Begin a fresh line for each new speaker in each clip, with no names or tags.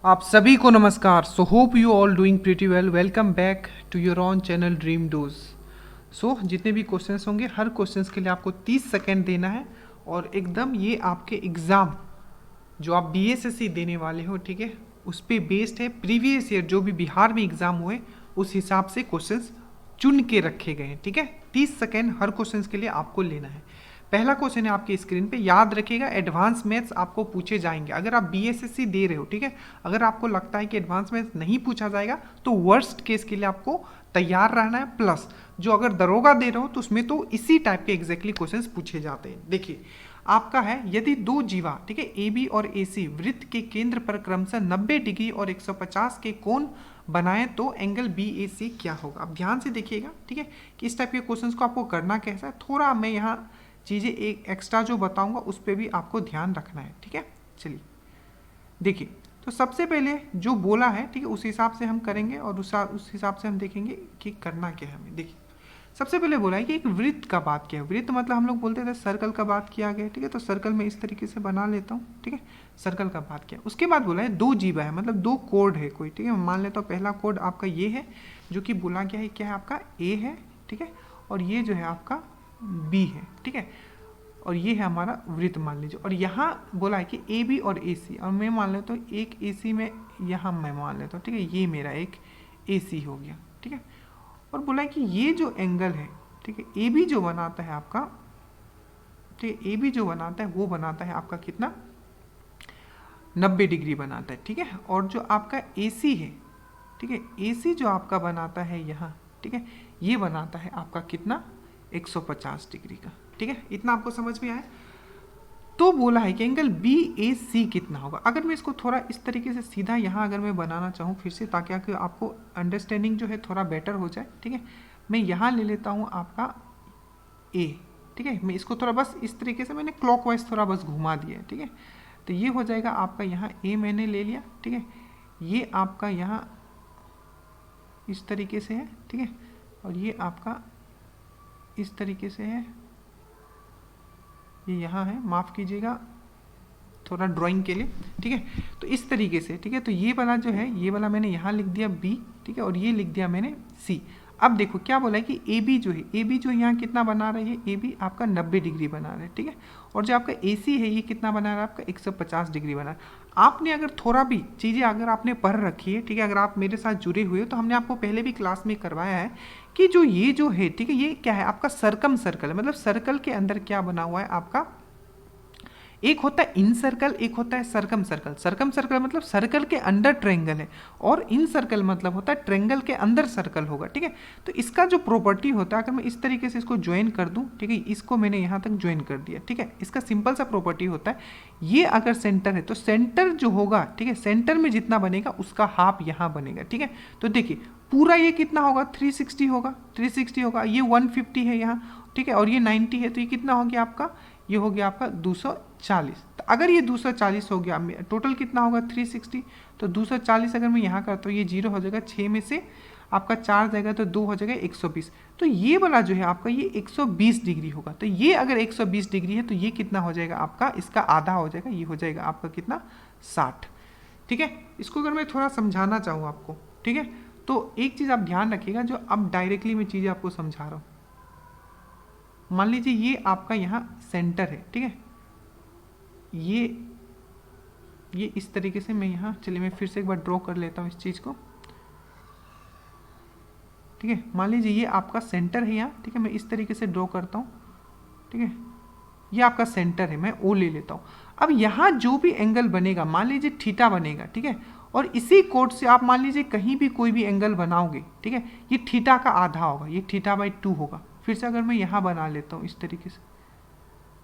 आप सभी को नमस्कार। So hope you all doing pretty well. Welcome back to your own channel dream dose. So जितने भी क्वेश्चंस होंगे हर क्वेश्चंस के लिए आपको 30 सेकेंड देना है और एकदम ये आपके एग्ज़ाम जो आप बीएसएससी देने वाले हो, ठीक है, उस पर बेस्ड है। प्रीवियस ईयर जो भी बिहार में एग्ज़ाम हुए उस हिसाब से क्वेश्चंस चुन के रखे गए हैं, ठीक है। 30 सेकेंड हर क्वेश्चंस के लिए आपको लेना है। पहला क्वेश्चन है आपकी स्क्रीन पे, याद रखिएगा एडवांस मैथ्स आपको पूछे जाएंगे अगर आप बीएसएससी दे रहे हो, ठीक है। अगर आपको लगता है कि एडवांस मैथ्स नहीं पूछा जाएगा तो वर्स्ट केस के लिए आपको तैयार रहना है। प्लस जो अगर दरोगा दे रहे हो तो उसमें तो इसी टाइप के एग्जैक्टली क्वेश्चंस पूछे जाते हैं। देखिए आपका है, यदि दो जीवा, ठीक है, ए बी और ए सी वृत्त के केंद्र पर क्रमशः 90 डिग्री और 150 के कोण बनाएं तो एंगल बी ए सी क्या होगा। अब ध्यान से देखिएगा, ठीक है, कि इस टाइप के क्वेश्चंस को आपको करना कैसा है। थोड़ा मैं यहाँ चीज़ें एक एक्स्ट्रा जो बताऊंगा उस पर भी आपको ध्यान रखना है, ठीक है। चलिए देखिए, तो सबसे पहले जो बोला है, ठीक है, उस हिसाब से हम करेंगे और उस हिसाब से हम देखेंगे कि करना क्या है हमें। देखिए सबसे पहले बोला है कि एक वृत्त का बात किया है। वृत्त मतलब हम लोग बोलते थे सर्कल का बात किया गया, ठीक है। तो सर्कल में इस तरीके से बना लेता हूँ, ठीक है, सर्कल का बात किया। उसके बाद बोला है दो जीवा है, मतलब दो कोड है कोई, ठीक है। मान लेता हूँ पहला कोड आपका ये है जो कि बोला गया है क्या है आपका ए है, ठीक है, और ये जो है आपका बी है, ठीक है, और ये है हमारा वृत्त मान लीजिए। और यहाँ बोला है कि ए बी और ए सी, और मैं मान लेता हूँ एक ए सी में यहाँ मैं मान लेता हूँ, ठीक है, ये मेरा एक ए सी हो गया, ठीक है। और बोला है कि ये जो एंगल है, ठीक है, ए बी जो बनाता है आपका, ठीक है, ए बी जो बनाता है वो बनाता है आपका कितना 90 डिग्री बनाता है, ठीक है। और जो आपका ए सी है, ठीक है, ए सी जो आपका बनाता है यहाँ, ठीक है, ये बनाता है आपका कितना 150 डिग्री का, ठीक है। इतना आपको समझ में आया। तो बोला है कि एंगल बी ए सी कितना होगा। अगर मैं इसको थोड़ा इस तरीके से सीधा यहाँ अगर मैं बनाना चाहूँ फिर से, ताकि आपको अंडरस्टैंडिंग जो है थोड़ा बेटर हो जाए, ठीक है, मैं यहाँ ले लेता हूँ आपका ए, ठीक है। मैं इसको थोड़ा बस इस तरीके से मैंने क्लॉकवाइज थोड़ा बस घुमा दिया है, ठीक है। तो ये हो जाएगा आपका यहाँ ए मैंने ले लिया, ठीक है, ये आपका यहाँ इस तरीके से है, ठीक है, और ये आपका इस तरीके से है, ये यहाँ है, माफ़ कीजिएगा थोड़ा ड्राइंग के लिए, ठीक है। तो इस तरीके से, ठीक है, तो ये वाला जो है, ये वाला मैंने यहाँ लिख दिया बी, ठीक है, और ये लिख दिया मैंने सी। अब देखो क्या बोला है कि ए बी जो है, ए बी जो यहाँ कितना बना रहा है, ए बी आपका 90 डिग्री बना रहा है, ठीक है। और जो आपका ए सी है ये कितना बना रहा है आपका 150 डिग्री बना रहा है। आपने अगर थोड़ा भी चीज़ें अगर आपने पढ़ रखी है, ठीक है, अगर आप मेरे साथ जुड़े हुए हो तो हमने आपको पहले भी क्लास में करवाया है कि जो ये जो है, ठीक है, ये क्या है आपका सर्कम सर्कल है। मतलब सर्कल के अंदर क्या बना हुआ है आपका, एक होता है इन सर्कल, एक होता है सरकम सर्कल। सरकम सर्कल मतलब सर्कल के अंदर ट्रेंगल है, और इन सर्कल मतलब होता है ट्रेंगल के अंदर सर्कल होगा, ठीक है। तो इसका जो प्रॉपर्टी होता है, अगर मैं इस तरीके से इसको ज्वाइन कर दूं, ठीक है, इसको मैंने यहाँ तक ज्वाइन कर दिया, ठीक है, इसका सिंपल सा प्रॉपर्टी होता है, ये अगर सेंटर है तो सेंटर जो होगा, ठीक है, सेंटर में जितना बनेगा उसका हाफ यहाँ बनेगा, ठीक है। तो देखिए पूरा ये कितना होगा 360 होगा, 360 होगा, ये 150 है यहाँ, ठीक है, और ये 90 है, तो ये कितना हो गया आपका, ये हो गया आपका 240। तो अगर ये 240 हो गया, टोटल कितना होगा 360, तो 240 अगर मैं यहाँ करता हूँ ये 0 हो जाएगा, 6 में से आपका 4 जाएगा तो 2 हो जाएगा 120। तो ये वाला जो है आपका ये 120 डिग्री होगा। तो ये अगर 120 डिग्री है तो ये कितना हो जाएगा आपका, इसका आधा हो जाएगा, ये हो जाएगा आपका कितना 60, ठीक है। इसको अगर मैं थोड़ा समझाना चाहूँ आपको, ठीक है, तो एक चीज़ आप ध्यान रखिएगा, जो अब डायरेक्टली मैं चीज़ें आपको समझा रहा हूँ। मान लीजिए ये आपका यहाँ सेंटर है, ठीक है, ये इस तरीके से मैं यहाँ, चलिए मैं फिर से एक बार ड्रॉ कर लेता हूँ इस चीज़ को, ठीक है। मान लीजिए ये आपका सेंटर है यहाँ, ठीक है, मैं इस तरीके से ड्रॉ करता हूँ, ठीक है, ये आपका सेंटर है, मैं ओ ले लेता हूँ। अब यहाँ जो भी एंगल बनेगा, मान लीजिए थीटा बनेगा, ठीक है, और इसी कोड से आप मान लीजिए कहीं भी कोई भी एंगल बनाओगे, ठीक है, ये थीटा का आधा होगा, ये θ/2 होगा। फिर से अगर मैं यहाँ बना लेता हूँ इस तरीके से,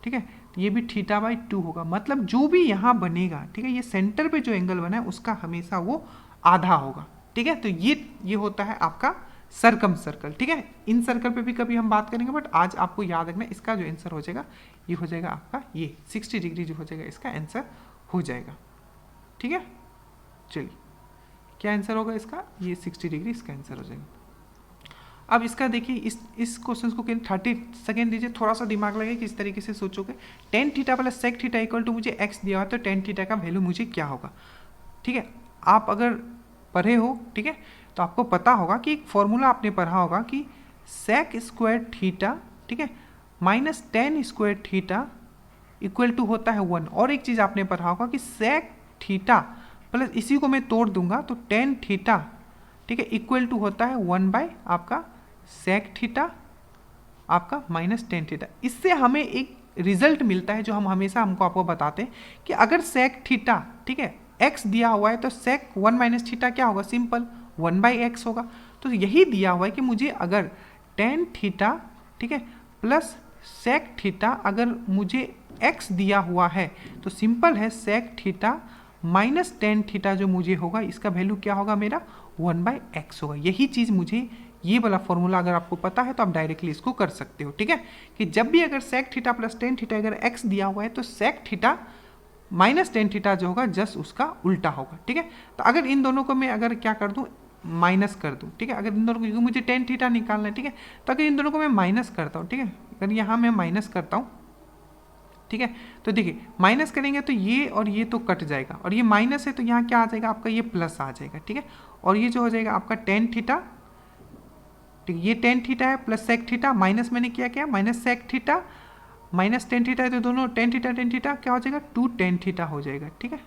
ठीक है, तो ये भी θ/2 होगा। मतलब जो भी यहाँ बनेगा, ठीक है, ये सेंटर पे जो एंगल बना है उसका हमेशा वो आधा होगा, ठीक है। तो ये होता है आपका सरकम सर्कल, ठीक है। इन सर्कल पे भी कभी हम बात करेंगे, बट आज आपको याद रखना इसका जो आंसर हो जाएगा ये हो जाएगा आपका ये 60 डिग्री जो हो जाएगा इसका आंसर हो जाएगा, ठीक है। चलिए क्या आंसर होगा इसका, ये 60 डिग्री इसका आंसर हो जाएगा। अब इसका देखिए इस क्वेश्चन को 30 सेकेंड दीजिए, थोड़ा सा दिमाग लगे किस तरीके से सोचोगे। tan theta plus sec theta equal to मुझे x दिया हुआ, तो tan थीटा का वैल्यू मुझे क्या होगा, ठीक है। आप अगर पढ़े हो, ठीक है, तो आपको पता होगा कि एक फॉर्मूला आपने पढ़ा होगा कि सेक स्क्वायर थीटा, ठीक है, minus tan square theta equal to होता है 1। और एक चीज़ आपने पढ़ा होगा कि सेक थीटा प्लस इसी को मैं तोड़ दूंगा तो टेन थीटा, ठीक है, इक्वल टू होता है 1 बाय आपका सेक थीटा आपका माइनस टेन थीटा। इससे हमें एक रिजल्ट मिलता है जो हम हमेशा आपको बताते हैं कि अगर सेक थीटा, ठीक है, एक्स दिया हुआ है तो सेक 1 माइनस थीटा क्या होगा, सिंपल 1 बाई एक्स होगा। तो यही दिया हुआ है कि मुझे अगर टेन थीटा, ठीक है, प्लस सेक थीटा अगर मुझे एक्स दिया हुआ है तो सिंपल है sec theta minus tan theta जो मुझे होगा इसका वैल्यू क्या होगा, मेरा 1 बाई एक्स होगा। यही चीज़ मुझे, ये वाला फॉर्मूला अगर आपको पता है तो आप डायरेक्टली इसको कर सकते हो, ठीक है, कि जब भी अगर sec theta plus tan theta अगर एक्स दिया हुआ है तो sec theta minus tan theta जो होगा जस्ट उसका उल्टा होगा, ठीक है। तो अगर इन दोनों को मैं अगर क्या कर दूं, माइनस कर दूं, ठीक है, अगर इन दोनों को, क्योंकि मुझे टेन थीटा निकालना है, ठीक है, तो अगर इन दोनों को मैं माइनस करता हूँ, ठीक है, अगर यहाँ मैं माइनस करता हूँ, ठीक है, तो देखिए माइनस करेंगे तो ये और ये तो कट जाएगा और ये माइनस है तो यहाँ क्या आ जाएगा आपका, ये प्लस आ जाएगा, ठीक है, और ये जो हो जाएगा आपका टेन थीटा, ठीक है, ये टेन थीटा है प्लस सेक थीटा माइनस मैंने किया minus sec theta minus tan theta है तो दोनों टेन थीटा क्या हो जाएगा, टू टेन थीटा हो जाएगा, ठीक है,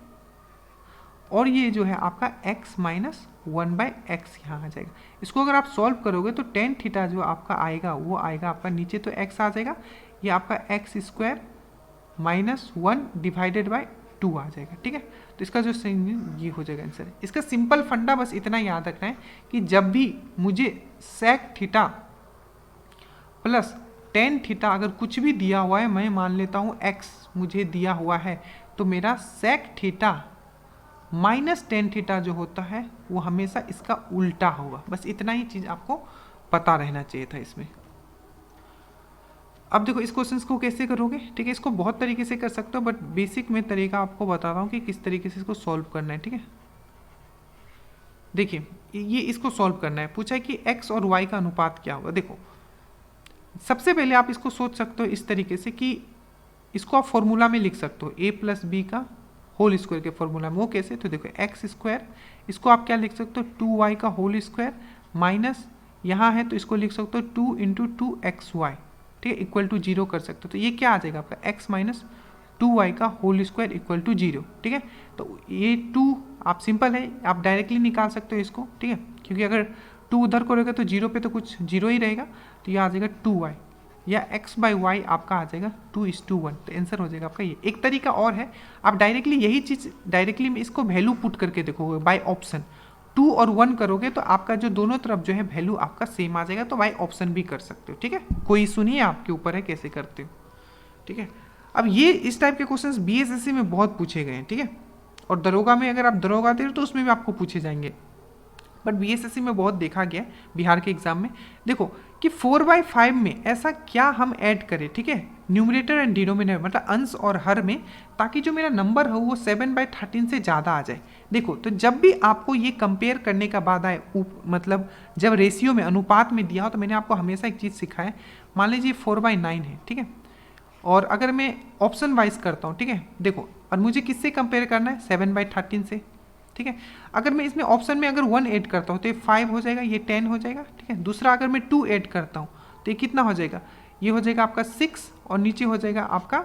और ये जो है आपका x माइनस 1 बाई एक्स यहाँ आ जाएगा। इसको अगर आप सॉल्व करोगे तो टेन थीटा जो आपका आएगा वो आएगा आपका नीचे तो x आ जाएगा, ये आपका x square minus 1 divided by 2 आ जाएगा, ठीक है। तो इसका जो ये हो जाएगा आंसर। इसका सिंपल फंडा बस इतना याद रखना है कि जब भी मुझे sec theta plus tan theta अगर कुछ भी दिया हुआ है, मैं मान लेता हूँ x मुझे दिया हुआ है, तो मेरा sec theta minus tan theta जो होता है वो हमेशा इसका उल्टा होगा। बस इतना ही चीज़ आपको पता रहना चाहिए था इसमें। अब देखो इस क्वेश्चन को कैसे करोगे, ठीक है, इसको बहुत तरीके से कर सकते हो बट बेसिक में तरीका आपको बता रहा हूँ कि किस तरीके से इसको सॉल्व करना है, ठीक है। देखिए ये इसको सॉल्व करना है, पूछा है कि x और y का अनुपात क्या होगा। देखो सबसे पहले आप इसको सोच सकते हो इस तरीके से कि इसको आप फॉर्मूला में लिख सकते हो, a प्लस बी का होल स्क्वायर के फॉर्मूला में। वो कैसे, तो देखो एक्स स्क्वायर, इसको आप क्या लिख सकते हो, 2y का होल स्क्वायर माइनस यहाँ है तो इसको लिख सकते हो 2 इंटू 2xy, ठीक है, इक्वल टू 0 कर सकते हो। तो ये क्या आ जाएगा आपका x माइनस 2y का होल स्क्वायर इक्वल टू 0, ठीक है। तो ये 2 आप सिंपल है, आप डायरेक्टली निकाल सकते हो इसको, ठीक है, क्योंकि अगर 2 उधर करोगे तो 0 पे तो कुछ 0 ही रहेगा, तो ये आ जाएगा 2y या x बाई वाई आपका आ जाएगा 2:1। तो आंसर हो जाएगा आपका ये। एक तरीका और है, आप डायरेक्टली यही चीज़ डायरेक्टली में इसको वैल्यू पुट करके देखोगे बाय ऑप्शन, 2 और 1 करोगे तो आपका जो दोनों तरफ जो है वैल्यू आपका सेम आ जाएगा, तो बाय ऑप्शन भी कर सकते हो, ठीक है। कोई इशू नहीं है, आपके ऊपर है कैसे करते हो, ठीक है। अब ये इस टाइप के क्वेश्चंस बीएसएससी में बहुत पूछे गए हैं, ठीक है, और दरोगा में अगर आप दरोगा दे रहे हो तो उसमें भी आपको पूछे जाएंगे, बट बीएसएससी में बहुत देखा गया बिहार के एग्जाम में। देखो कि 4/5 में ऐसा क्या हम ऐड करें, ठीक है, न्यूमरेटर एंड डिनोमिनेटर मतलब अंश और हर में, ताकि जो मेरा नंबर हो वो 7/13 से ज़्यादा आ जाए। देखो तो जब भी आपको ये कंपेयर करने का बाद आए, मतलब जब रेशियो में अनुपात में दिया हो, तो मैंने आपको हमेशा एक चीज़ सिखाया है, मान लीजिए 4/9 है, ठीक है, और अगर मैं ऑप्शन वाइज करता हूँ, ठीक है, देखो और मुझे किससे कंपेयर करना है, 7/13 से, ठीक है। अगर मैं इसमें ऑप्शन में अगर 1 ऐड करता हूँ तो ये 5 हो जाएगा, ये 10 हो जाएगा, ठीक है। दूसरा अगर मैं 2 ऐड करता हूँ तो ये कितना हो जाएगा, ये हो जाएगा आपका 6 और नीचे हो जाएगा आपका,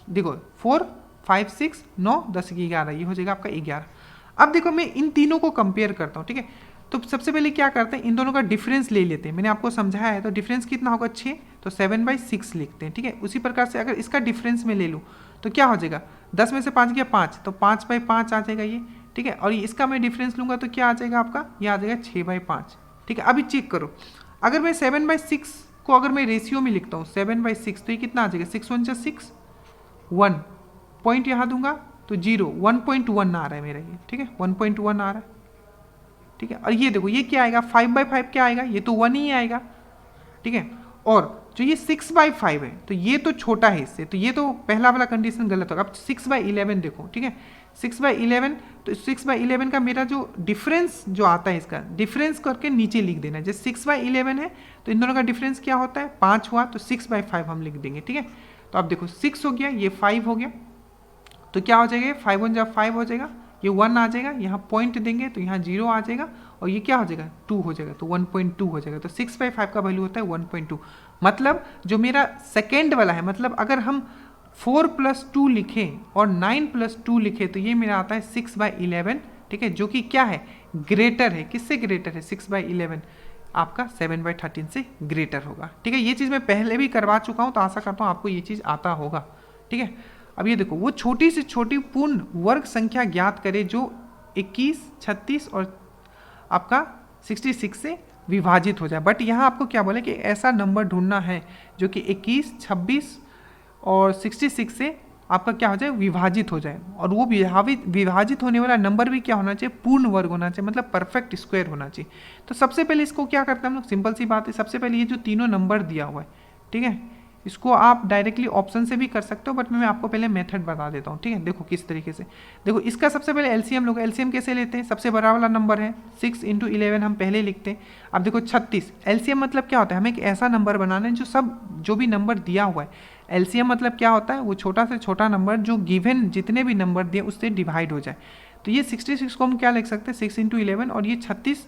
देखो 4 5 6 9 10 11, ये हो जाएगा आपका 11। अब देखो मैं इन तीनों को कंपेयर करता हूँ, ठीक है, तो सबसे पहले क्या करते हैं, इन दोनों का डिफरेंस ले लेते हैं। मैंने आपको समझाया है, तो डिफरेंस कितना होगा 6, तो 7/6 लिखते हैं, ठीक है। उसी प्रकार से अगर इसका डिफरेंस में ले लूँ तो क्या हो जाएगा, 10 में से 5 गया 5, तो 5/5 आ जाएगा ये, ठीक है। और इसका मैं डिफरेंस लूंगा तो क्या आ जाएगा आपका, ये आ जाएगा 6/5, ठीक है। अभी चेक करो, अगर मैं 7/6 को अगर मैं रेशियो में लिखता हूँ 7/6, तो ये कितना आ जाएगा, 6 1 6 1 पॉइंट यहाँ दूंगा तो 0 1.1 आ रहा है मेरा ये, ठीक है, 1.1 आ रहा है, ठीक है। और ये देखो ये क्या आएगा, 5/5 क्या आएगा, ये तो 1 ही आएगा, ठीक है। और जो ये 6/5 है तो ये तो छोटा है इससे, तो ये तो पहला वाला कंडीशन गलत होगा। अब 6/11 देखो, ठीक है, 6/11, तो 6/11 का मेरा जो डिफरेंस जो आता है, इसका डिफरेंस करके नीचे लिख देना है। जैसे 6/11 है तो इन दोनों का डिफरेंस क्या होता है, 5 हुआ, तो 6/5 हम लिख देंगे, ठीक है। तो अब देखो 6 हो गया, ये 5 हो गया, तो क्या हो जाएगा, 5 1 5 हो जाएगा, ये 1 आ जाएगा, यहाँ पॉइंट देंगे तो यहाँ 0 आ जाएगा और ये क्या हो जाएगा 2 हो जाएगा, तो 1.2 हो जाएगा। तो 6/5 का वैल्यू होता है 1.2। मतलब जो मेरा सेकेंड वाला है, मतलब अगर हम 4 + 2 लिखें और 9 + 2 लिखें तो ये मेरा आता है 6/11, ठीक है, जो कि क्या है ग्रेटर है, किससे ग्रेटर है 6/11 आपका 7/13 से ग्रेटर होगा। ठीक है, ये चीज़ मैं पहले भी करवा चुका हूँ, तो आशा करता हूँ आपको ये चीज़ आता होगा। ठीक है, अब ये देखो, वो छोटी से छोटी पूर्ण वर्ग संख्या ज्ञात करे जो 21, 36 और आपका 66 से विभाजित हो जाए। बट यहाँ आपको क्या बोले कि ऐसा नंबर ढूंढना है जो कि 21, 26 और 66 से आपका क्या हो जाए विभाजित हो जाए, और वो विभाजित होने वाला नंबर भी क्या होना चाहिए पूर्ण वर्ग होना चाहिए, मतलब परफेक्ट स्क्वायर होना चाहिए। तो सबसे पहले इसको क्या करते हैं हम लोग, सिंपल सी बात है, सबसे पहले ये जो तीनों नंबर दिया हुआ है, ठीक है, इसको आप डायरेक्टली ऑप्शन से भी कर सकते हो, बट मैं आपको पहले मेथड बता देता हूँ। ठीक है, देखो किस तरीके से, देखो इसका सबसे पहले एलसीएम लोग, एलसीएम कैसे लेते हैं, सबसे बड़ा वाला नंबर है 6 × 11 हम पहले लिखते हैं। अब देखो 36, एलसीएम मतलब क्या होता है, हमें एक ऐसा नंबर बनाना है जो भी नंबर दिया हुआ है। एलसीएम मतलब क्या होता है, वो छोटा से छोटा नंबर जो गिवन जितने भी नंबर दिए उससे डिवाइड हो जाए। तो ये 66 को हम क्या लिख सकते हैं 6 × 11, और ये 36,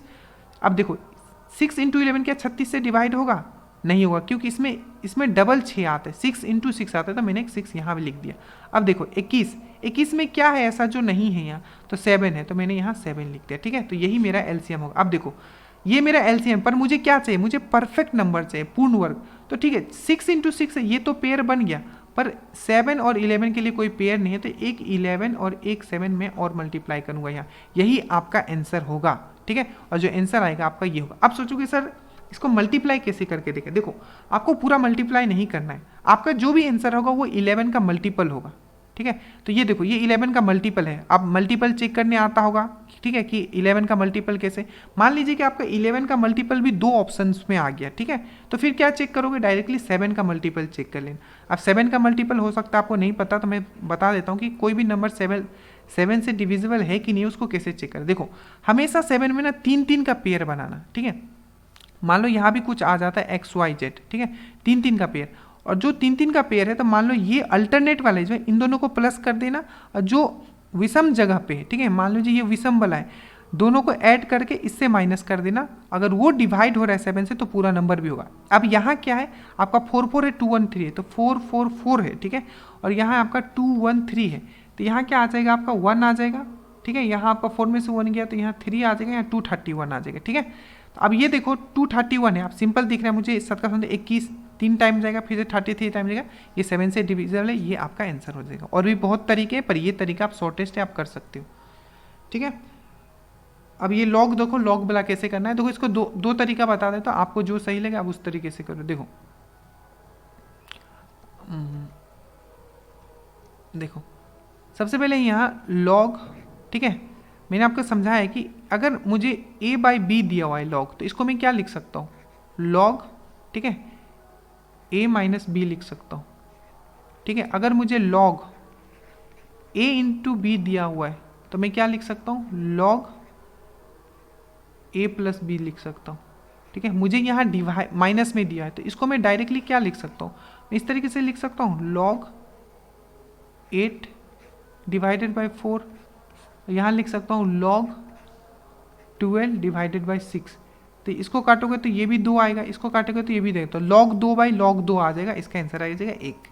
अब देखो 6 × 11 क्या 36 से डिवाइड होगा, नहीं होगा, क्योंकि इसमें डबल 6 आता है, 6 × 6 आता है, तो मैंने 6 यहाँ भी लिख दिया। अब देखो 21 में क्या है ऐसा जो नहीं है यहाँ, तो 7 है, तो मैंने यहाँ 7 लिख दिया। ठीक है, तो यही मेरा एलसीएम होगा। अब देखो ये मेरा एलसीएम, पर मुझे क्या चाहिए, मुझे परफेक्ट नंबर चाहिए पूर्ण वर्ग। तो ठीक है 6 × 6 है, ये तो पेयर बन गया, पर 7 और 11 के लिए कोई पेयर नहीं है, तो एक 11 और एक 7 में और मल्टीप्लाई करूंगा यहाँ, यही आपका आंसर होगा। ठीक है, और जो आंसर आएगा आपका ये होगा। अब सोचोगे सर इसको मल्टीप्लाई कैसे करके देखें, देखो आपको पूरा मल्टीप्लाई नहीं करना है, आपका जो भी आंसर होगा वो 11 का मल्टीपल होगा। ठीक है, तो ये देखो ये 11 का मल्टीपल है, आप मल्टीपल चेक करने आता होगा, ठीक है, कि 11 का मल्टीपल कैसे, मान लीजिए कि आपका 11 का मल्टीपल भी 2 ऑप्शंस में आ गया। ठीक है, तो फिर क्या चेक करोगे, डायरेक्टली 7 का मल्टीपल चेक कर लेना। अब 7 का मल्टीपल हो सकता है आपको नहीं पता, तो मैं बता देता हूँ कि कोई भी नंबर 7 से डिविजिबल है कि नहीं उसको कैसे चेक करें। देखो हमेशा 7 में ना 3 का पेयर बनाना। ठीक है, मान लो यहाँ भी कुछ आ जाता है XYZ, ठीक है, 3 का पेयर, और जो 3 का पेयर है तो मान लो ये अल्टरनेट वाला है, जो इन दोनों को प्लस कर देना, और जो विषम जगह पे है, ठीक है, मान लो जी ये विषम वाला है, दोनों को ऐड करके इससे माइनस कर देना। अगर वो डिवाइड हो रहा है 7 से तो पूरा नंबर भी होगा। अब यहाँ क्या है, आपका 4 4 है, 2 1 3 है, तो 4 4 4 है। ठीक है, और यहाँ आपका 2 1 3 है, तो यहाँ क्या आ जाएगा आपका 1 आ जाएगा। ठीक है, यहाँ आपका 4 में से 1 गया तो यहाँ 3 आ जाएगा, यहाँ 231 आ जाएगा। ठीक है, तो अब ये देखो 231 है, आप सिंपल दिख रहा है मुझे, 7 का 21 3 टाइम जाएगा, फिर से 33 टाइम जाएगा, ये 7 से डिविजिबल है, ये आपका आंसर हो जाएगा। और भी बहुत तरीके हैं, पर ये तरीका आप शॉर्टेस्ट है, आप कर सकते हो। ठीक है, अब ये लॉग देखो, लॉग वाला कैसे करना है, देखो इसको दो तरीका बता देता हूँ, आपको जो सही लगे आप उस तरीके से करो। देखो सबसे पहले यहाँ लॉग, ठीक है, मैंने आपको समझाया है कि अगर मुझे a/b दिया हुआ है लॉग, तो इसको मैं क्या लिख सकता हूँ लॉग, ठीक है, a - b लिख सकता हूँ। ठीक है, अगर मुझे लॉग a × b दिया हुआ है तो मैं क्या लिख सकता हूँ लॉग a + b लिख सकता हूँ। ठीक है, मुझे यहाँ डिवाइड माइनस में दिया है तो इसको मैं डायरेक्टली क्या लिख सकता हूँ, मैं इस तरीके से लिख सकता हूँ लॉग 8 / 4, यहाँ लिख सकता हूँ log 12 / 6। तो इसको काटोगे तो ये भी 2 आएगा, इसको काटोगे तो ये भी देगा, तो log 2/log 2 आ जाएगा, इसका आंसर आ जाएगा 1।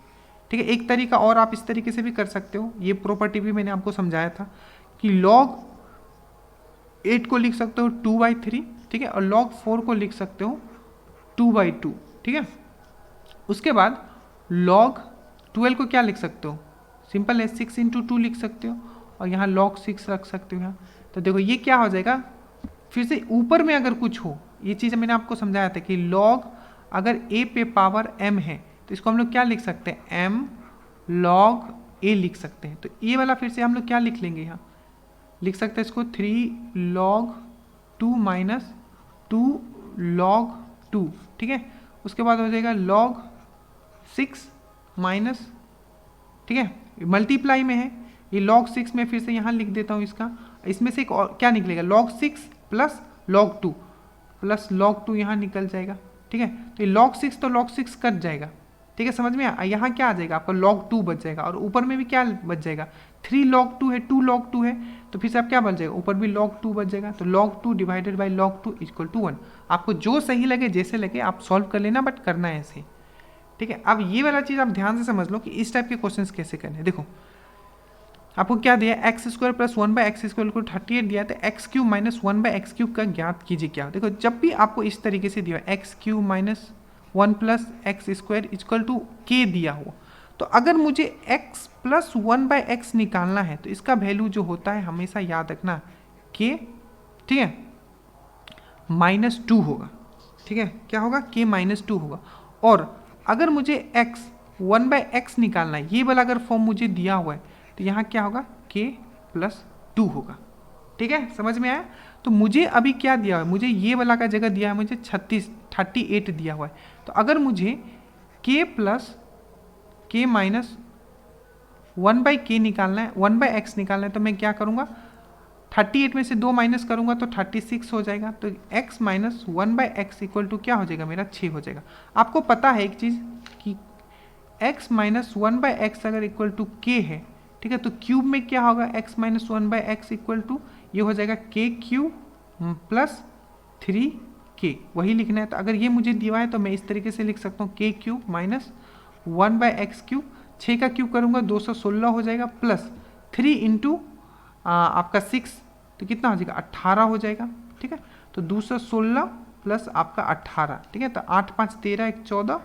ठीक है, एक तरीका और आप इस तरीके से भी कर सकते हो, ये प्रॉपर्टी भी मैंने आपको समझाया था कि log 8 को लिख सकते हो 2/3, ठीक है, और log 4 को लिख सकते हो 2/2। ठीक है, उसके बाद log 12 को क्या लिख सकते हो, सिंपल है 6 × 2 लिख सकते हो, और यहाँ log 6 रख सकते हो यहाँ। तो देखो ये क्या हो जाएगा, फिर से ऊपर में अगर कुछ हो, ये चीज़ मैंने आपको समझाया था कि log अगर a पे पावर m है तो इसको हम लोग क्या लिख सकते हैं m log a लिख सकते हैं। तो ये वाला फिर से हम लोग क्या लिख लेंगे, यहाँ लिख सकते हैं इसको 3 log 2 - 2 log 2। ठीक है, उसके बाद हो जाएगा log 6 माइनस, ठीक है, मल्टीप्लाई में है ये log 6 में, फिर से यहाँ लिख देता हूँ इसका, इसमें से एक और क्या निकलेगा log 6 + log 2 + log 2 यहाँ निकल जाएगा। ठीक है, तो ये log 6 तो log 6 कट जाएगा। ठीक है, समझ में यहाँ क्या आ जाएगा आपका log 2 बच जाएगा, और ऊपर में भी क्या बच जाएगा 3 log 2 है, 2 log 2 है, तो फिर से आप क्या बच जाएगा, ऊपर भी log 2 बच जाएगा, तो log 2 divided by log 2 equal to 1। आपको जो सही लगे, जैसे लगे आप सॉल्व कर लेना, बट करना है ऐसे, ठीक है। अब ये वाला चीज़ आप ध्यान से समझ लो कि इस टाइप के क्वेश्चंस कैसे करने हैं। देखो आपको क्या दिया, एक्स स्क्वायर प्लस 1/x² को 38 दिया, तो एक्स क्यूब माइनस 1/x³ का ज्ञात कीजिए क्या। देखो जब भी आपको इस तरीके से दिया x cube minus 1 plus x square equal to के दिया हो, तो अगर मुझे x प्लस 1/x निकालना है तो इसका वैल्यू जो होता है हमेशा याद रखना k, ठीक है, -2 होगा, ठीक है, क्या होगा, k -2 होगा। और अगर मुझे x 1/x निकालना है, ये वाला अगर फॉर्म मुझे दिया हुआ है, तो यहाँ क्या होगा, k + 2 होगा, ठीक है, समझ में आया। तो मुझे अभी क्या दिया हुआ है, मुझे ये वाला का जगह दिया है, मुझे 38 दिया हुआ है। तो अगर मुझे k + k माइनस 1/k निकालना है, 1/x निकालना है, तो मैं क्या करूँगा, 38 में से 2 माइनस करूँगा तो 36 हो जाएगा। तो x minus 1/x equal to क्या हो जाएगा, मेरा 6 हो जाएगा। आपको पता है एक चीज़ कि x माइनस 1/x अगर इक्वल टू k है, ठीक है, तो क्यूब में क्या होगा, x minus 1/x equal to ये हो जाएगा k³ + 3k, वही लिखना है। तो अगर ये मुझे दिया है तो मैं इस तरीके से लिख सकता हूँ k³ माइनस 1/x³, 6 का क्यूब करूँगा 216 हो जाएगा, प्लस 3 इंटू आपका 6, तो कितना हो जाएगा, 18 हो जाएगा, ठीक है। तो 216 प्लस आपका 18, ठीक है, तो 8 5 13 1 14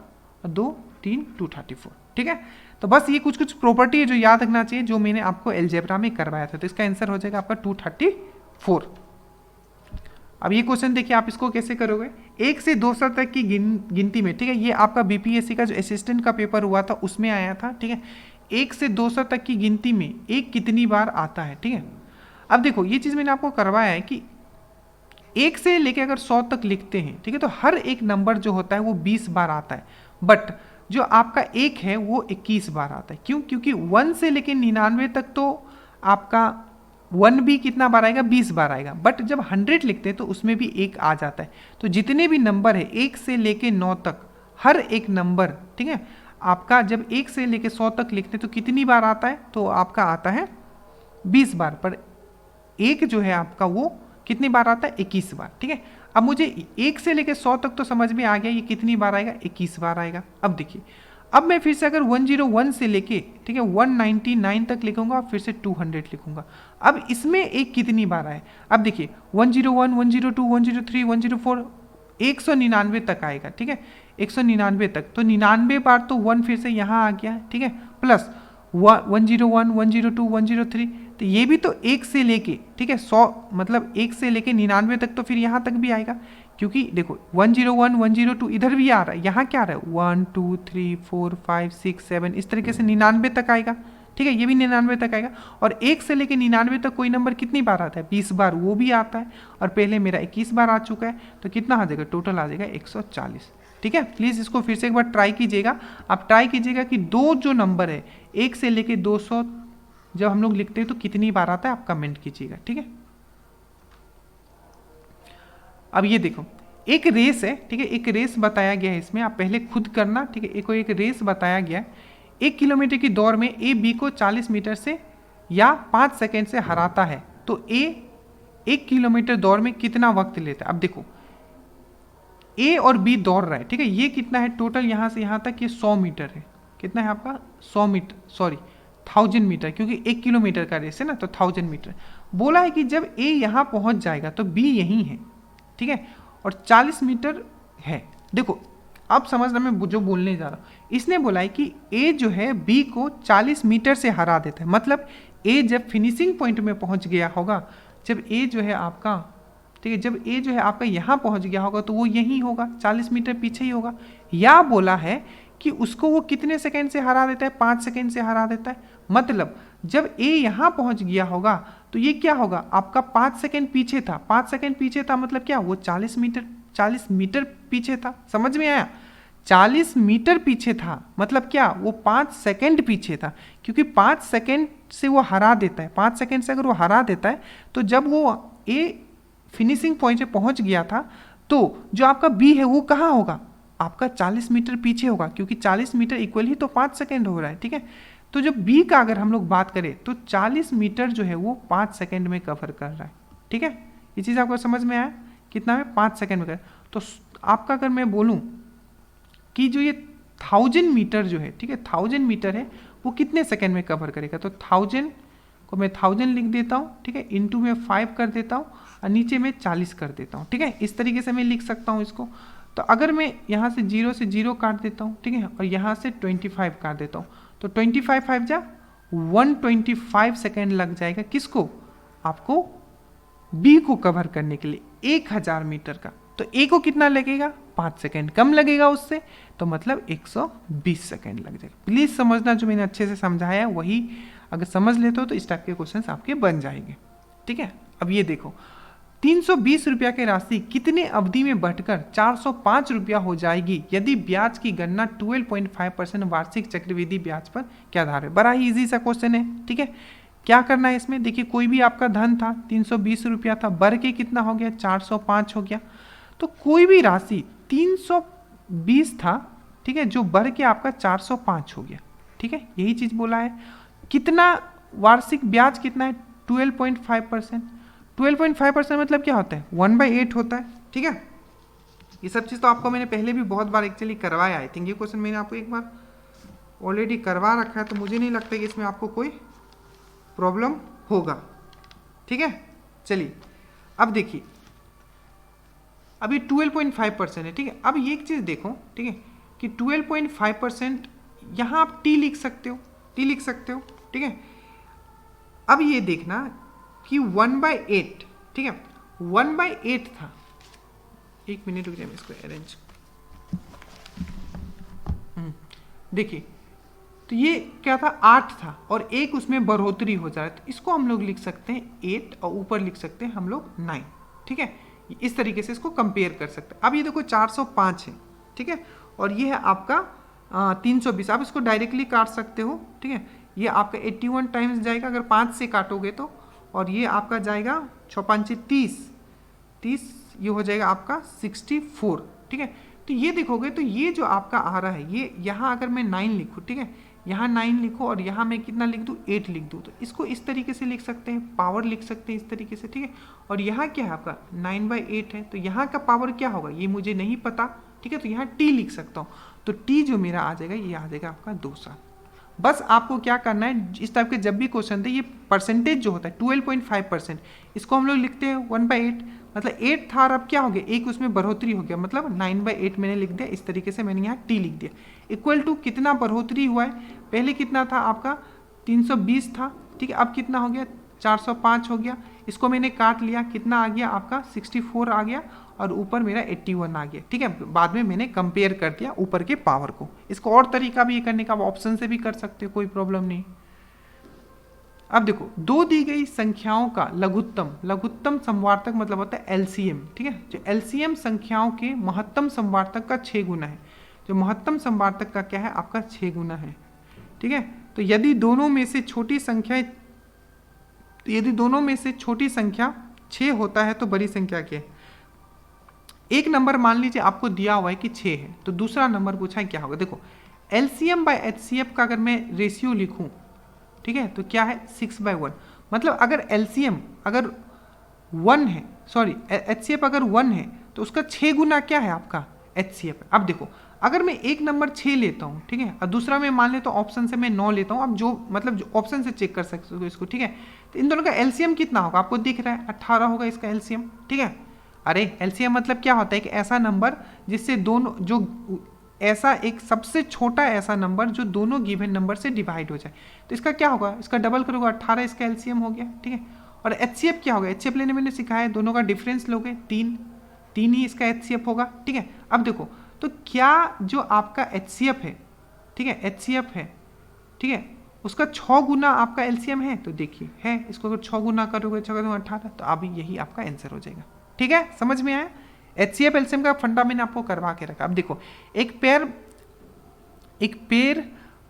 2 3 234, ठीक है। तो बस ये कुछ प्रॉपर्टी है जो याद रखना चाहिए, जो मैंने आपको अलजेब्रा में करवाया था। तो इसका आंसर हो जाएगा आपका 234। अब ये क्वेश्चन देखिए, आप इसको कैसे करोगे, 1 से 200 तक की गिनती में, ठीक है, ये आपका बीपीएससी का जो असिस्टेंट का पेपर हुआ था उसमें आया था, ठीक है। 1 से 200 तक की गिनती में एक कितनी बार आता है, ठीक है। अब देखो ये चीज़ मैंने आपको करवाया है कि 1 से लेके अगर 100 तक लिखते हैं, ठीक है, तो हर एक नंबर जो होता है वो 20 बार आता है, बट जो आपका 1 है वो 21 बार आता है। क्यों, क्योंकि 1 से लेके 99 तक तो आपका 1 भी कितना बार आएगा, 20 बार आएगा, बट जब 100 लिखते हैं तो उसमें भी 1 आ जाता है। तो जितने भी नंबर है 1 से लेके 9 तक, हर एक नंबर, ठीक है, आपका जब 1 से लेके 100 तक लिखते हैं तो कितनी बार आता है, तो आपका आता है 20 बार, पर 1 जो है आपका वो कितनी बार आता है, 21 बार, ठीक है। अब मुझे 1 से लेके 100 तक तो समझ में आ गया, ये कितनी बार आएगा, 21 बार आएगा। अब देखिए, अब मैं फिर से अगर 101 से लेके, ठीक है, 199 तक लिखूंगा, फिर से 200 लिखूंगा। अब इसमें एक कितनी बार आए, अब देखिए 101 102 103 104 199 तक आएगा, ठीक है, 199 तक, तो 99 बार तो 1 फिर से यहाँ आ गया, ठीक है, प्लस 101 102 103, तो ये भी तो 1 से लेके, ठीक है, 100 मतलब 1 से लेके 99 तक, तो फिर यहाँ तक भी आएगा, क्योंकि देखो 101 102 इधर भी आ रहा है, यहाँ क्या आ रहा है 1 2 3 4 5 6 7, इस तरीके से 99 तक आएगा, ठीक है, ये भी 99 तक आएगा। और 1 से लेके 99 तक कोई नंबर कितनी बार आता है, 20 बार, वो भी आता है, और पहले मेरा 21 बार आ चुका है, तो कितना आ जाएगा, टोटल आ जाएगा 140, ठीक है। प्लीज़ इसको फिर से एक बार ट्राई कीजिएगा, आप ट्राई कीजिएगा कि दो जो नंबर है 1 से लेके 200 जब हम लोग लिखते हैं तो कितनी बार आता है, आप कमेंट कीजिएगा, ठीक है। अब ये देखो एक रेस है, ठीक है, एक रेस बताया गया है इसमें, आप पहले खुद करना, ठीक है। एक रेस बताया गया है, 1 किलोमीटर की दौड़ में ए बी को 40 मीटर से या 5 सेकेंड से हराता है, तो ए 1 किलोमीटर दौड़ में कितना वक्त लेता है। अब देखो ए और बी दौड़ रहा है, ठीक है, ये कितना है टोटल, यहाँ से यहाँ तक ये 100 मीटर है, कितना है आपका 100 मीटर, सॉरी 1000 मीटर, क्योंकि 1 किलोमीटर का रेस है ना, तो 1000 मीटर। बोला है कि जब ए यहाँ पहुँच जाएगा तो बी यहीं है, ठीक है, और 40 मीटर है। देखो अब समझना मैं जो बोलने जा रहा हूँ, इसने बोला है कि ए जो है बी को 40 मीटर से हरा देता है, मतलब ए जब फिनिशिंग पॉइंट में पहुँच गया होगा, जब ए जो है आपका, ठीक है, जब ए जो है आपका यहाँ पहुँच गया होगा तो वो यहीं होगा, 40 मीटर पीछे ही होगा। या बोला है कि उसको वो कितने सेकेंड से हरा देता है, 5 सेकेंड से हरा देता है, मतलब जब ए यहाँ पहुँच गया होगा तो ये क्या होगा, आपका 5 सेकेंड पीछे था, 5 सेकेंड पीछे था मतलब क्या, वो 40 मीटर पीछे था, समझ में आया, 40 मीटर पीछे था, मतलब क्या, वो 5 सेकेंड पीछे था, क्योंकि 5 सेकेंड से वो हरा देता है, 5 सेकेंड से अगर वो हरा देता है तो जब वो ए फिनिशिंग पॉइंट पे पहुंच गया था तो जो आपका बी है वो कहाँ होगा, आपका 40 मीटर पीछे होगा, क्योंकि 40 मीटर इक्वल ही तो 5 सेकेंड हो रहा है, ठीक है। तो जो बी का अगर हम लोग बात करें तो 40 मीटर जो है वो 5 सेकंड में कवर कर रहा है। ठीक है, ये चीज़ आपको समझ में आया, कितना में 5 सेकंड में कर। तो आपका अगर मैं बोलूँ कि जो ये 1000 मीटर जो है, ठीक है 1000 मीटर है, वो कितने सेकंड में कवर करेगा, तो 1000 को मैं 1000 लिख देता हूँ, ठीक है, इंटू में 5 कर देता हूँ और नीचे में 40 कर देता हूँ। ठीक है, इस तरीके से मैं लिख सकता हूँ इसको। तो अगर मैं यहाँ से 0 काट देता हूँ, ठीक है, और यहाँ से 25 काट देता हूँ, तो 25 5 जा 125 सेकेंड लग जाएगा किसको, आपको बी को कवर करने के लिए 1000 मीटर का। तो ए को कितना लगेगा, 5 सेकेंड कम लगेगा उससे, तो मतलब 120 सेकेंड लग जाएगा। प्लीज समझना, जो मैंने अच्छे से समझाया वही अगर समझ लेते हो तो इस टाइप के क्वेश्चंस आपके बन जाएंगे। ठीक है, अब ये देखो 320 रुपया की राशि कितने अवधि में बढ़कर 405 रुपया हो जाएगी यदि ब्याज की गणना 12.5% वार्षिक चक्रवृद्धि ब्याज पर के आधार है। बड़ा ही इजी सा क्वेश्चन है। ठीक है, क्या करना है इसमें, देखिए कोई भी आपका धन था 320 रुपया था, बढ़ के कितना हो गया 405 हो गया। तो कोई भी राशि 320 था, ठीक है, जो बढ़ के आपका 405 हो गया। ठीक है, यही चीज बोला है। कितना वार्षिक ब्याज कितना है, 12.5%। 12.5% मतलब क्या होता है, 1/8 होता है। ठीक है, ये सब चीज़ तो आपको मैंने पहले भी बहुत बार एक्चुअली करवाया। आई थिंक ये क्वेश्चन मैंने आपको एक बार ऑलरेडी करवा रखा है, तो मुझे नहीं लगता कि इसमें आपको कोई प्रॉब्लम होगा। ठीक है, चलिए अब देखिए, अब ये 12.5% है। ठीक है, अब ये एक चीज़ देखो, ठीक है, कि 12.5% यहाँ आप टी लिख सकते हो, टी लिख सकते हो। ठीक है, अब ये देखना कि 1/8, ठीक है 1/8 था। एक मिनट रुक जाए, मैं इसको अरेंज। देखिए तो ये क्या था, 8 था और एक उसमें बढ़ोतरी हो जाए, तो इसको हम लोग लिख सकते हैं 8 और ऊपर लिख सकते हैं हम लोग 9। ठीक है, इस तरीके से इसको कंपेयर कर सकते हैं। अब ये देखो 405 है, ठीक है, और ये है आपका 320। आप इसको डायरेक्टली काट सकते हो। ठीक है, ये आपका 81 टाइम्स जाएगा अगर 5 से काटोगे तो, और ये आपका जाएगा 6×5 30, ये हो जाएगा आपका 64। ठीक है, तो ये देखोगे तो ये जो आपका आ रहा है, ये यहाँ अगर मैं 9 लिखूँ, ठीक है, यहाँ 9 लिखो और यहाँ मैं कितना लिख दूँ, 8 लिख दूँ, तो इसको इस तरीके से लिख सकते हैं, पावर लिख सकते हैं इस तरीके से। ठीक है, और यहाँ क्या है आपका 9/8 है, तो यहाँ का पावर क्या होगा ये मुझे नहीं पता। ठीक है, तो यहाँ टी लिख सकता हूँ, तो टी जो मेरा आ जाएगा ये आ जाएगा आपका 200। बस आपको क्या करना है, इस टाइप के जब भी क्वेश्चन थे, ये परसेंटेज जो होता है 12.5%, इसको हम लोग लिखते हैं 1/8, मतलब 8 था और अब क्या हो गया, एक उसमें बढ़ोतरी हो गया, मतलब 9/8 मैंने लिख दिया। इस तरीके से मैंने यहाँ टी लिख दिया। इक्वल टू कितना बढ़ोतरी हुआ है, पहले कितना था आपका 320 था, ठीक है, अब कितना हो गया 405 हो गया। इसको मैंने काट लिया, कितना आ गया आपका 64 आ गया और ऊपर मेरा 81 आ गया। ठीक है, बाद में मैंने कंपेयर कर दिया ऊपर के पावर को। इसको और तरीका भी ये करने का, ऑप्शन से भी कर सकते हो, कोई प्रॉब्लम नहीं। अब देखो, दो दी गई संख्याओं का लघुत्तम समवार्तक मतलब होता है एलसीएम। ठीक है, जो एलसीएम संख्याओं के महत्तम समवार्तक का 6 गुना है। जो महत्तम समवार्तक का क्या है आपका 6 गुना है। ठीक है, तो यदि दोनों में से छोटी संख्या 6 होता है तो बड़ी संख्या क्या है। एक नंबर मान लीजिए आपको दिया हुआ है कि 6 है, तो दूसरा नंबर पूछा है क्या होगा। देखो एलसीएम बाय एचसीएफ का अगर मैं रेशियो लिखूं, ठीक है, तो क्या है 6/1। मतलब अगर एलसीएम अगर 1 है, सॉरी एचसीएफ अगर 1 है तो उसका 6 गुना क्या है आपका एचसीएफ। अब देखो अगर मैं एक नंबर 6 लेता हूँ, ठीक है, और दूसरा मैं मान लेता हूँ ऑप्शन से मैं 9 लेता हूँ, अब जो मतलब जो ऑप्शन से चेक कर सकते हो इसको। ठीक है, तो इन दोनों का एलसीएम कितना होगा आपको दिख रहा है, 18 होगा इसका एलसीएम। ठीक है, अरे एलसीएम मतलब क्या होता है कि ऐसा नंबर जिससे दोनों, जो ऐसा एक सबसे छोटा ऐसा नंबर जो दोनों गिवन नंबर से डिवाइड हो जाए, तो इसका क्या होगा, इसका डबल करोगे 18, इसका एलसीएम हो गया। ठीक है, और एचसीएफ क्या होगा, एचसीएफ लेने मैंने सिखाया, दोनों का डिफरेंस लोगे 3 ही इसका एचसीएफ होगा। ठीक है, अब देखो तो क्या जो आपका एचसीएफ है, ठीक है, एचसीएफ है, ठीक है, उसका 6 गुना आपका एलसीएम है, तो देखिए है, इसको अगर 6 गुना करोगे 6 गुना 18, तो अभी यही आपका आंसर हो जाएगा। ठीक है, समझ में आया। एचसीएफ एलसीएम का फंडा मैंने आपको करवा के रखा। अब देखो एक पेड़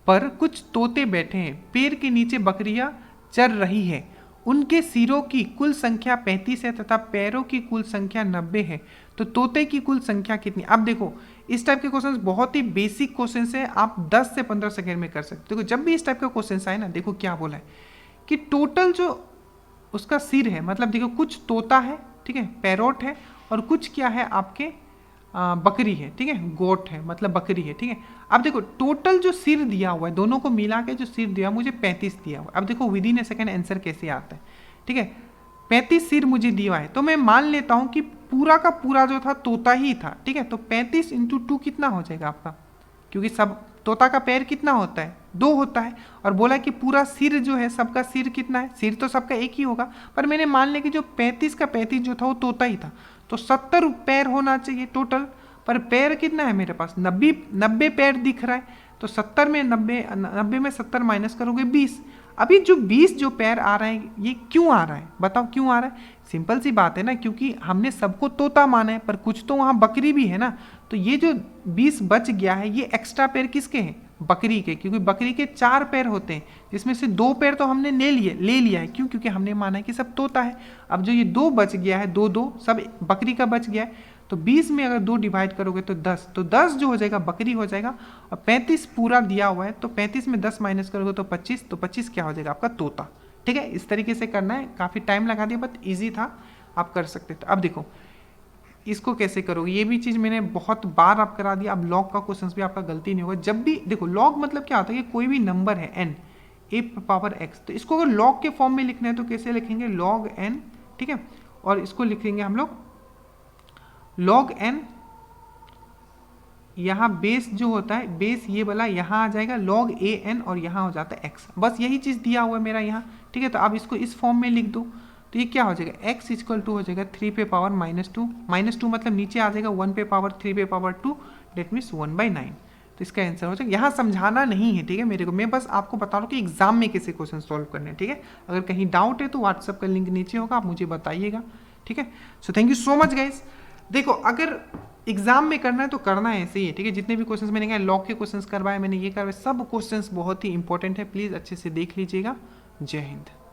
पर कुछ तोते बैठे हैं, पेड़ के नीचे बकरियां चर रही है उनके सिरों की कुल संख्या 35 है तथा पैरों की कुल संख्या 90 है, तो तोते की कुल संख्या कितनी। अब देखो इस टाइप के क्वेश्चंस बहुत ही बेसिक क्वेश्चंस है, आप 10 से 15 सेकंड में कर सकते हो। देखो जब भी इस टाइप का क्वेश्चंस आए ना, देखो क्या बोला है कि टोटल जो उसका सिर है, मतलब देखो कुछ तोता है, ठीक है, पैरोट है, और कुछ क्या है आपके बकरी है, ठीक है, गोट है, मतलब बकरी है, ठीक है। अब देखो टोटल जो सिर दिया हुआ है, दोनों को मिला के जो सिर दिया मुझे 35 दिया हुआ है। अब देखो with in A second answer कैसे आता है, ठीक है। 35 सिर मुझे दिया है, तो मैं मान लेता हूं कि पूरा का पूरा जो था तोता ही था, ठीक है। तो 35 इंटू 2 कितना हो जाएगा आपका, क्योंकि सब तोता का पैर कितना होता है, 2 होता है, और बोला कि पूरा सिर जो है, सबका सिर कितना है, सिर तो सबका एक ही होगा, पर मैंने मान लिया कि जो 35 का 35 जो था वो तोता ही था, तो 70 पैर होना चाहिए टोटल। पर पैर कितना है मेरे पास, 90 पैर दिख रहा है, तो 70 में 90 में 70 माइनस करोगे 20। अभी जो 20 जो पैर आ रहा है ये क्यों आ रहा है, बताओ क्यों आ रहा है। सिंपल सी बात है ना, क्योंकि हमने सबको तोता माना है, पर कुछ तो वहाँ बकरी भी है ना, तो ये जो 20 बच गया है ये एक्स्ट्रा पैर किसके हैं, बकरी के, क्योंकि बकरी के 4 पैर होते हैं, जिसमें से 2 पैर तो हमने ले लिया है, क्यों, क्योंकि हमने माना है कि सब तोता है। अब जो ये 2 बच गया है, 2 सब बकरी का बच गया है, तो 20 में अगर 2 डिवाइड करोगे तो 10, तो 10 जो हो जाएगा बकरी हो जाएगा, और 35 पूरा दिया हुआ है, तो 35 में 10 माइनस करोगे तो 25, तो 25 क्या हो जाएगा आपका तोता, ठीक है। इस तरीके से करना है, काफ़ी टाइम लगा दिया बट ईजी था, आप कर सकते थे। अब देखो इसको कैसे करोगे, ये भी चीज़ मैंने बहुत बार आप करा दिया। अब लॉग का क्वेश्चन भी आपका गलती नहीं होगा। जब भी देखो लॉग मतलब क्या होता है कि कोई भी नंबर है n a पावर x, तो इसको अगर लॉग के फॉर्म में लिखना है तो कैसे लिखेंगे, log n, ठीक है, और इसको लिखेंगे हम लोग log n, यहाँ बेस जो होता है, बेस ये वाला यहाँ आ जाएगा log a n, और यहाँ हो जाता है x, बस यही चीज़ दिया हुआ है मेरा यहाँ, ठीक है। तो अब इसको इस फॉर्म में लिख दो, तो ये क्या हो जाएगा, x इक्वल टू हो जाएगा 3 पे पावर -2 मतलब नीचे आ जाएगा 1 पे पावर 3 पे पावर 2, डेट मीन्स 1/9। तो इसका आंसर हो जाएगा। यहाँ समझाना नहीं है, ठीक है मेरे को, मैं बस आपको बता रहा हूँ कि एग्जाम में कैसे क्वेश्चन सॉल्व करने हैं, ठीक है। अगर कहीं डाउट है तो व्हाट्सअप का लिंक नीचे होगा, आप मुझे बताइएगा, ठीक है। So thank you so much guys. देखो अगर एग्जाम में करना है तो करना है ऐसे ही है, ठीक है। जितने भी क्वेश्चंस मैंने कहा, लॉग के क्वेश्चंस करवाए मैंने, ये करवाए, सब क्वेश्चंस बहुत ही इंपॉर्टेंट है, प्लीज़ अच्छे से देख लीजिएगा। जय हिंद।